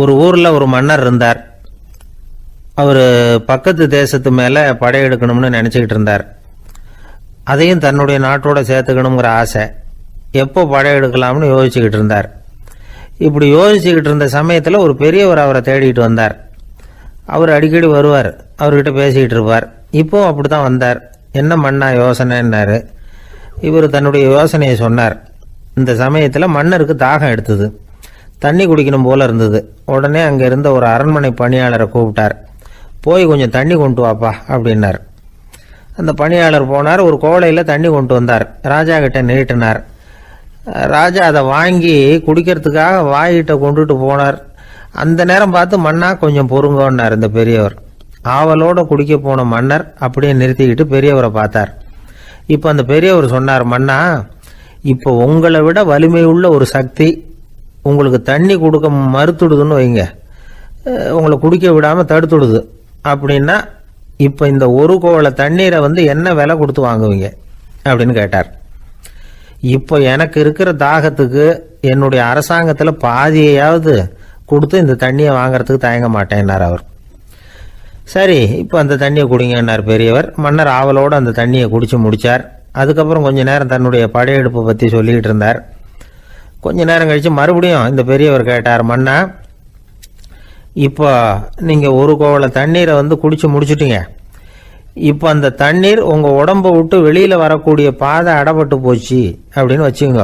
ஒரு ஊரில் ஒரு மன்னர் இருந்தார். அவர் பக்கத்து தேசத்து மேலே படையெடுக்கணும்னு நினச்சிக்கிட்டு இருந்தார். அதையும் தன்னுடைய நாட்டோட சேர்த்துக்கணுங்கிற ஆசை. எப்போ படையெடுக்கலாம்னு யோசிச்சுக்கிட்டு இருந்தார். இப்படி யோசிச்சுக்கிட்டு இருந்த சமயத்தில் ஒரு பெரியவர் அவரை தேடிட்டு வந்தார். அவர் அடிக்கடி வருவார், அவர்கிட்ட பேசிக்கிட்டு இருப்பார். இப்போவும் அப்படி தான் வந்தார். என்ன மன்னா யோசனைன்னாரு. இவர் தன்னுடைய யோசனையை சொன்னார். இந்த சமயத்தில் மன்னருக்கு தாகம் எடுத்தது, தண்ணி குடிக்கணும் போல இருந்தது. உடனே அங்கே இருந்த ஒரு அரண்மனை பணியாளரை கூப்பிட்டார். போய் கொஞ்சம் தண்ணி கொண்டு வாப்பா அப்படின்னார். அந்த பணியாளர் போனார், ஒரு கோலையில் தண்ணி கொண்டு வந்தார். ராஜா கிட்ட நீட்டினார். ராஜா அதை வாங்கி குடிக்கிறதுக்காக வாயிட்ட கொண்டுட்டு போனார். அந்த நேரம் பார்த்து மன்னா கொஞ்சம் பொறுங்கன்னார் இந்த பெரியவர். ஆவலோடு குடிக்க போன மன்னர் அப்படியே நிறுத்திக்கிட்டு பெரியவரை பார்த்தார். இப்போ அந்த பெரியவர் சொன்னார், மன்னா, இப்போ உங்களை விட வலிமை உள்ள ஒரு சக்தி உங்களுக்கு தண்ணி கொடுக்க மறுத்துடுதுன்னு வைங்க, உங்களை குடிக்க விடாமல் தடுத்துடுது அப்படின்னா, இப்போ இந்த ஒரு கோவலை தண்ணீரை என்ன விலை கொடுத்து வாங்குவீங்க அப்படின்னு கேட்டார். இப்போ எனக்கு இருக்கிற தாகத்துக்கு என்னுடைய அரசாங்கத்தில் பாதியையாவது கொடுத்து இந்த தண்ணியை வாங்கிறதுக்கு தயங்க மாட்டேன்னார் அவர். சரி, இப்போ அந்த தண்ணியை குடிங்கன்னார் பெரியவர். மன்னர் ஆவலோடு அந்த தண்ணியை குடித்து முடித்தார். அதுக்கப்புறம் கொஞ்ச நேரம் தன்னுடைய படையெடுப்பை பற்றி சொல்லிக்கிட்டு இருந்தார். கொஞ்ச நேரம் கழித்து மறுபடியும் இந்த பெரியவர் கேட்டார், மன்னா, இப்போ நீங்கள் ஒரு கோவலை தண்ணீரை குடித்து முடிச்சுட்டீங்க. இப்போ அந்த தண்ணீர் உங்கள் உடம்பை விட்டு வெளியில் வரக்கூடிய பாதை அடப்பட்டு போச்சு அப்படின்னு வச்சுங்க,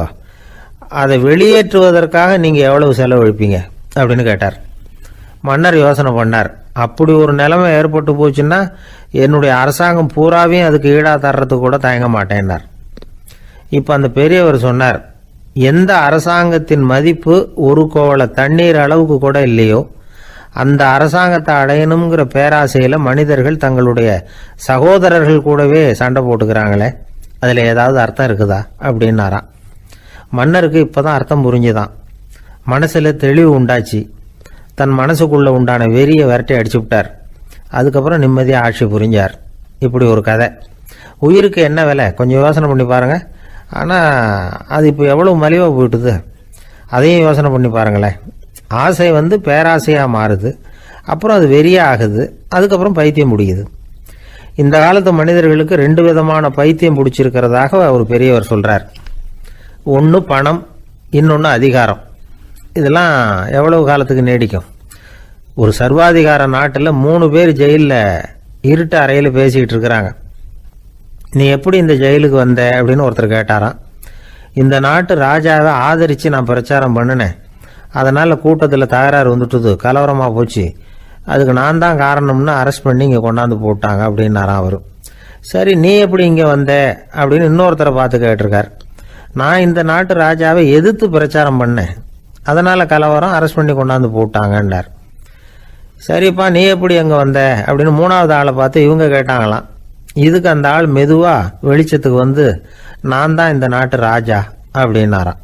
அதை வெளியேற்றுவதற்காக நீங்கள் எவ்வளவு செலவழிப்பீங்க அப்படின்னு கேட்டார். மன்னர் யோசனை பண்ணார். அப்படி ஒரு நிலைமை ஏற்பட்டு போச்சுன்னா என்னுடைய அரசாங்கம் பூராவையும் அதுக்கு ஈடாக தர்றதுக்கு கூட தயங்க மாட்டேன்னார். இப்போ அந்த பெரியவர் சொன்னார், எந்த அரசாங்கத்தின் மதிப்பு ஒரு கோவலை தண்ணீர் அளவுக்கு கூட இல்லையோ அந்த அரசாங்கத்தை அடையணுங்கிற பேராசையில் மனிதர்கள் தங்களுடைய சகோதரர்கள் கூடவே சண்டை போட்டுக்கிறாங்களே, அதில் ஏதாவது அர்த்தம் இருக்குதா அப்படின்னாராம். மன்னருக்கு இப்போ தான் அர்த்தம் புரிஞ்சுதான். மனசில் தெளிவு உண்டாச்சு. தன் மனசுக்குள்ளே உண்டான வெறியை விரட்டி அடிச்சு விட்டார். அதுக்கப்புறம் நிம்மதியாக ஆட்சி புரிஞ்சார். இப்படி ஒரு கதை. உயிருக்கு என்ன விலை கொஞ்சம் யோசனை பண்ணி பாருங்கள். ஆனால் அது இப்போ எவ்வளோ மலிவாக போயிட்டுது, அதையும் யோசனை பண்ணி பாருங்களேன். ஆசை பேராசையாக மாறுது, அப்புறம் அது வெறியாக ஆகுது, அதுக்கப்புறம் பைத்தியம் பிடிக்குது. இந்த காலத்து மனிதர்களுக்கு 2 விதமான பைத்தியம் பிடிச்சிருக்கிறதாக ஒரு பெரியவர் சொல்கிறார். ஒன்று பணம், இன்னொன்று அதிகாரம். இதெல்லாம் எவ்வளவு காலத்துக்கு நீடிக்கும்? ஒரு சர்வாதிகார நாட்டில் 3 பேர் ஜெயிலில் இருட்டு அறையில் பேசிக்கிட்டு இருக்கிறாங்க. நீ எப்படி இந்த ஜெயிலுக்கு வந்த அப்படின்னு ஒருத்தர் கேட்டாராம். இந்த நாட்டு ராஜாவை ஆதரித்து நான் பிரச்சாரம் பண்ணினேன், அதனால் கூட்டத்தில் தகராறு வந்துட்டுது, கலவரமாக போச்சு, அதுக்கு நான் தான் காரணம்னு அரெஸ்ட் பண்ணி இங்கே கொண்டாந்து போட்டாங்க அப்படின்னாராம் அவர். சரி, நீ எப்படி இங்கே வந்த அப்படின்னு இன்னொருத்தரை பார்த்து கேட்டிருக்கார். நான் இந்த நாட்டு ராஜாவை எதிர்த்து பிரச்சாரம் பண்ணேன், அதனால் கலவரம், அரெஸ்ட் பண்ணி கொண்டாந்து போட்டாங்கன்னார். சரிப்பா, நீ எப்படி அங்கே வந்த அப்படின்னு 3வது ஆளை பார்த்து இவங்க கேட்டாங்களாம். இதுக்கு அந்த ஆள் மெதுவாக வெளிச்சத்துக்கு நான் தான் இந்த நாட்டு ராஜா அப்படின்னாராம்.